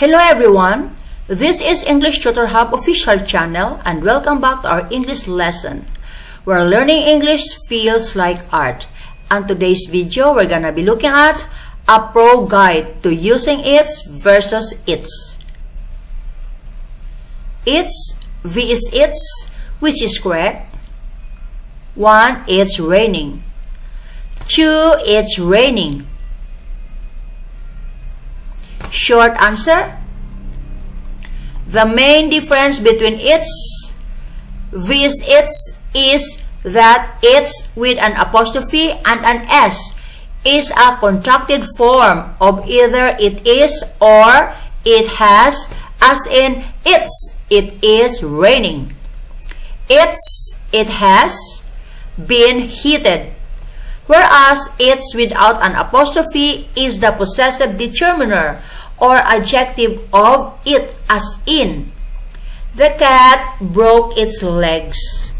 Hello everyone, this is English Tutor Hub official channel and welcome back to our English lesson where learning English feels like art. And today's video we're gonna be looking at a pro guide to using its versus its. It's vs its, which is correct? 1. It's raining. 2. It's raining. Short answer. The main difference between its vs its is that its with an apostrophe and an s is a contracted form of either it is or it has, as in it's, it is raining. It has been heated. Whereas it's without an apostrophe is the possessive determiner or adjective of it, as in the cat broke its legs.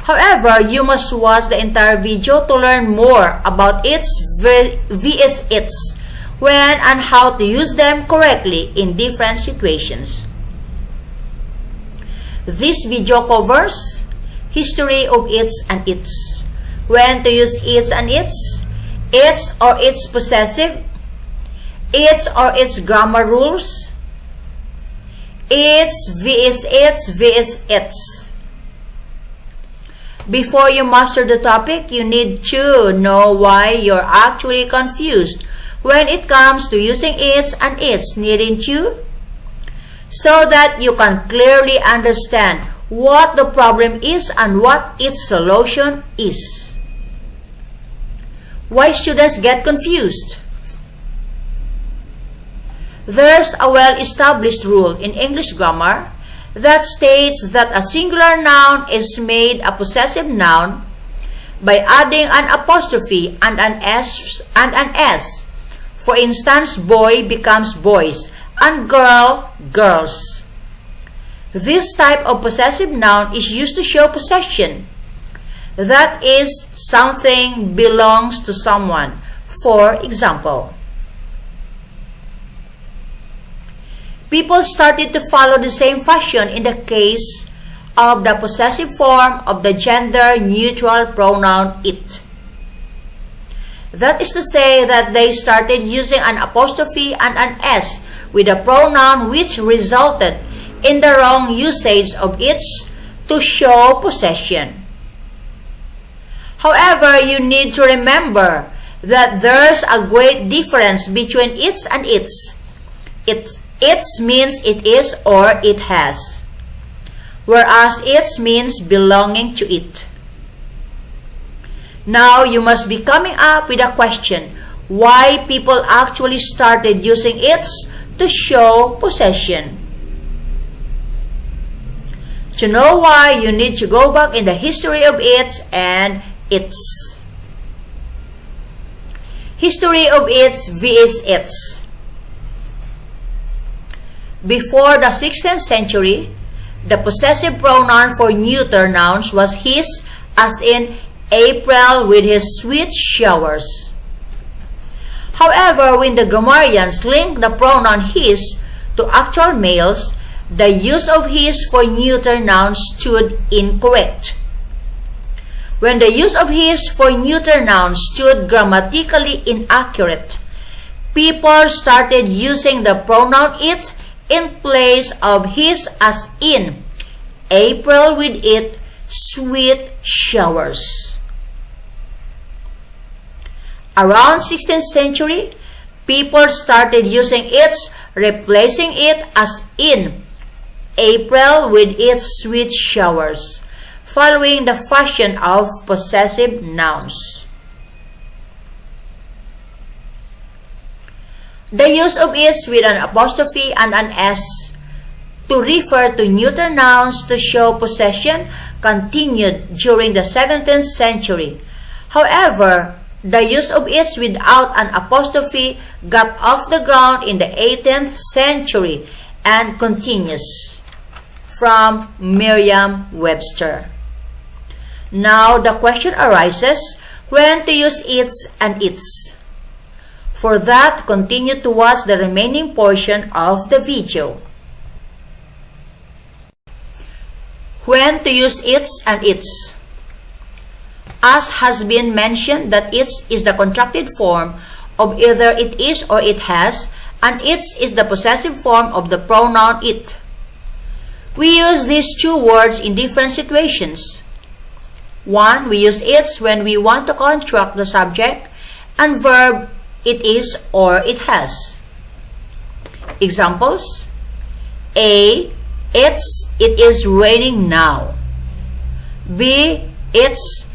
However, you must watch the entire video to learn more about its vs its, when and how to use them correctly in different situations. This video covers history of its and its, when to use its and its or its possessive, its or its grammar rules, its vs its. Before you master the topic, you need to know why you're actually confused when it comes to using its and its, needn't you? So that you can clearly understand what the problem is and what its solution is. Why students get confused? There's a well-established rule in English grammar that states that a singular noun is made a possessive noun by adding an apostrophe and an s. For instance, boy becomes boys and girl, girls. This type of possessive noun is used to show possession. That is, something belongs to someone. For example, people started to follow the same fashion in the case of the possessive form of the gender-neutral pronoun it. That is to say that they started using an apostrophe and an s with a pronoun, which resulted in the wrong usage of its to show possession. However, you need to remember that there's a great difference between its and its. Its means it is or it has, whereas its means belonging to it. Now you must be coming up with a question why people actually started using its to show possession. To know why, you need to go back in the history of its and its. History of its vs its. Before the 16th century, the possessive pronoun for neuter nouns was his, as in April with his sweet showers. However, when the grammarians linked the pronoun his to actual males, the use of his for neuter nouns stood incorrect. When the use of his for neuter nouns stood grammatically inaccurate, people started using the pronoun it in place of his, as in April with its sweet showers. Around 16th century, people started using its, replacing it, as in April with its sweet showers, following the fashion of possessive nouns. The use of its with an apostrophe and an s to refer to neuter nouns to show possession continued during the 17th century. However, the use of its without an apostrophe got off the ground in the 18th century and continues. From Merriam-Webster. Now the question arises when to use its and its. For that, continue to watch the remaining portion of the video. When to use its and its. As has been mentioned that its is the contracted form of either it is or it has, and its is the possessive form of the pronoun it. We use these two words in different situations. 1. We use its when we want to construct the subject and verb it is or it has. Examples: A. It is raining now. B. It's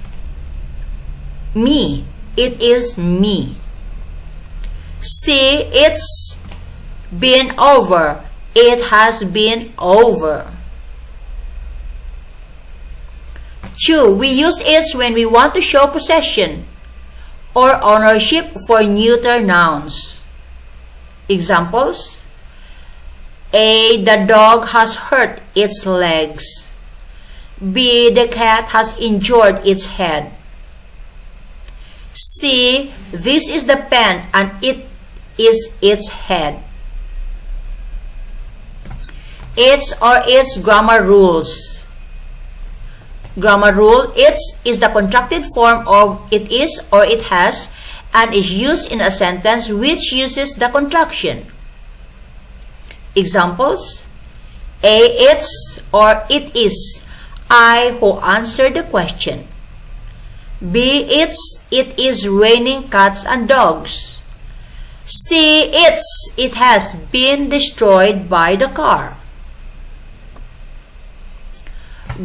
me. It is me. C. It's been over. It has been over. 2. We use its when we want to show possession or ownership for neuter nouns. Examples: A. The dog has hurt its legs. B. The cat has injured its head. C. This is the pen and it is its head. Its or its grammar rules. Grammar rule: its is the contracted form of it is or it has and is used in a sentence which uses the contraction. Examples: A. It's or it is I who answered the question. B. It is raining cats and dogs. C. It has been destroyed by the car.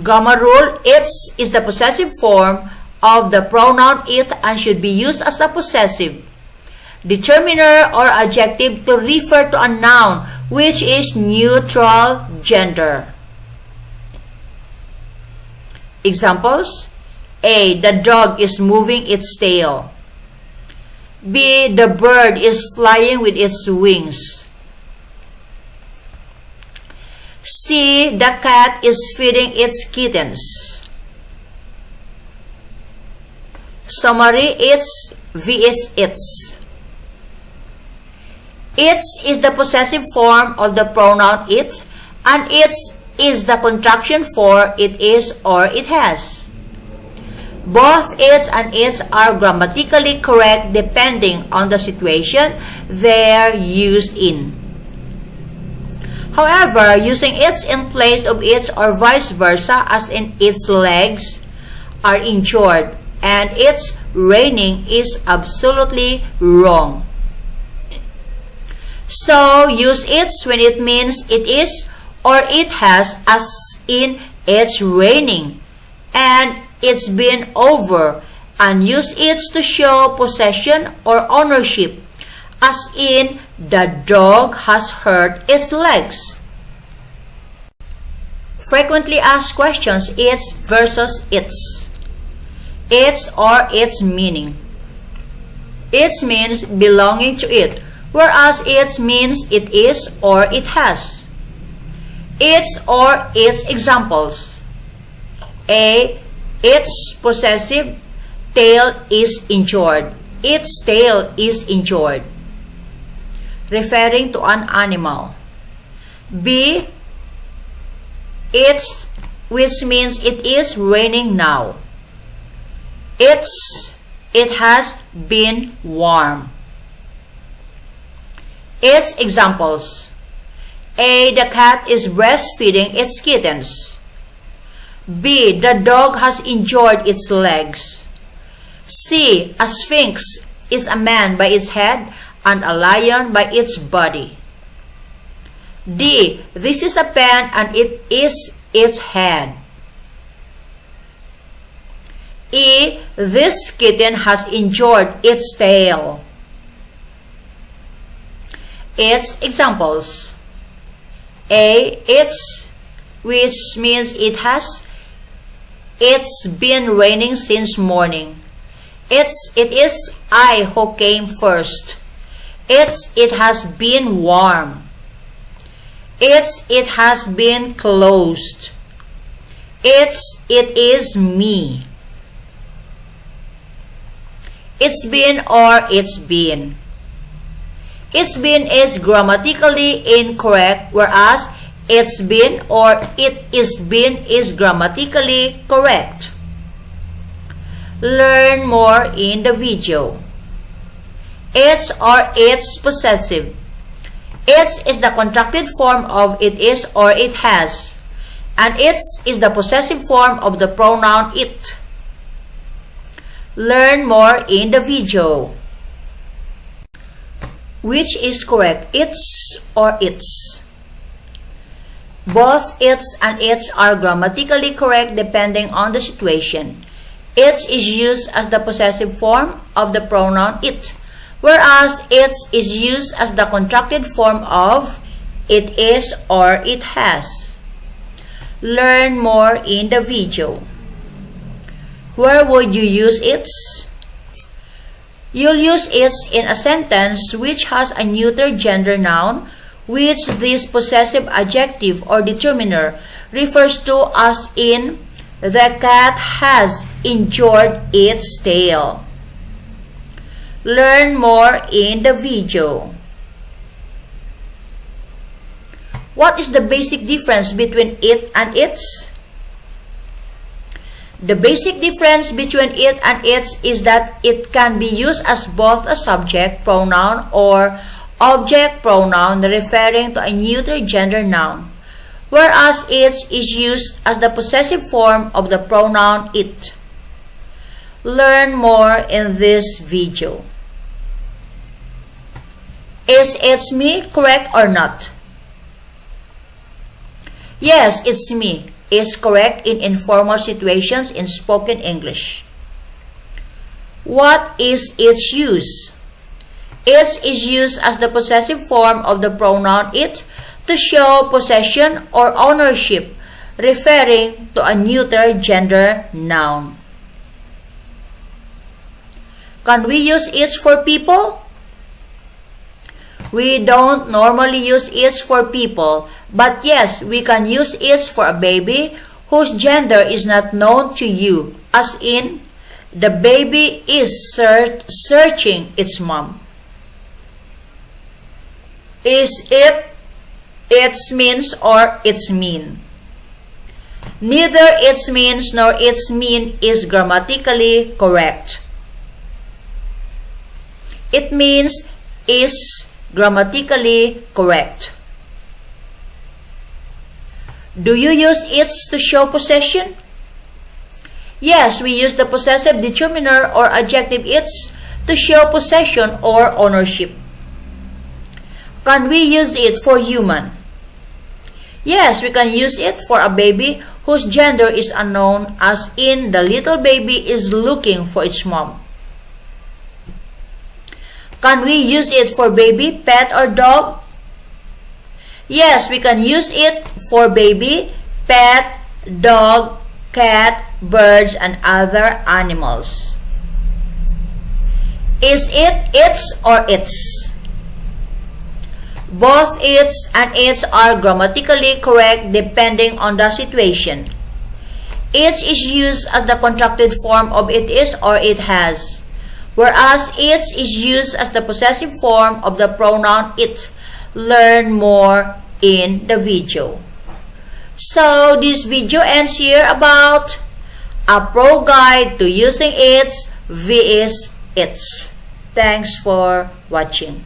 Grammar rule: its is the possessive form of the pronoun it and should be used as a possessive determiner or adjective to refer to a noun which is neutral gender. Examples: A. The dog is moving its tail. B. The bird is flying with its wings. C. The cat is feeding its kittens. Summary: its vs its. Its is the possessive form of the pronoun it, and its is the contraction for it is or it has. Both its and its are grammatically correct depending on the situation they're used in. However, using its in place of its or vice versa, as in its legs are injured and it's raining, is absolutely wrong. So, use its when it means it is or it has, as in it's raining and it's been over, and use its to show possession or ownership, as in the dog has hurt its legs. Frequently asked questions: its versus its. Its or its meaning. Its means belonging to it, whereas its means it is or it has. Its or its examples: A. Its possessive tail is injured. Its tail is injured, referring to an animal. B. It's, which means it is raining now. It has been warm. Its examples: A. The cat is breastfeeding its kittens. B. The dog has injured its legs. C. A sphinx is a man by its head and a lion by its body. D. This is a pen and it is its head. E. This kitten has injured its tail. Its examples: A. Its, which means it has. It's been raining since morning. It is I who came first. It has been warm. It has been closed. It is me. It's been or it's been. It's been is grammatically incorrect, whereas it's been or it is been is grammatically correct. Learn more in the video. It's or its possessive. Its is the contracted form of it is or it has, and its is the possessive form of the pronoun it. Learn more in the video. Which is correct, its or its? Both its and its are grammatically correct depending on the situation. Its is used as the possessive form of the pronoun it, whereas its is used as the contracted form of it is or it has. Learn more in the video. Where would you use its? You'll use its in a sentence which has a neuter gender noun which this possessive adjective or determiner refers to, as in, the cat has injured its tail. Learn more in the video. What is the basic difference between it and its? The basic difference between it and its is that it can be used as both a subject pronoun or object pronoun referring to a neuter gender noun, whereas its is used as the possessive form of the pronoun it. Learn more in this video. Is it's me correct or not? Yes, it's me is correct in informal situations in spoken English. What is its use? Its is used as the possessive form of the pronoun it to show possession or ownership, referring to a neuter gender noun. Can we use its for people? We don't normally use its for people, but yes, we can use its for a baby whose gender is not known to you, as in, the baby is searching its mom. Is it its means or its mean? Neither its means nor its mean is grammatically correct. It means is grammatically correct. Do you use its to show possession? Yes, we use the possessive determiner or adjective its to show possession or ownership. Can we use it for human? Yes, we can use it for a baby whose gender is unknown, as in the little baby is looking for its mom. Can we use it for baby, pet, or dog? Yes, we can use it for baby, pet, dog, cat, birds, and other animals. Is it its or its? Both its and its are grammatically correct depending on the situation. Its is used as the contracted form of it is or it has, whereas its is used as the possessive form of the pronoun it. Learn more in the video. So this video ends here about a pro guide to using its vs its. Thanks for watching.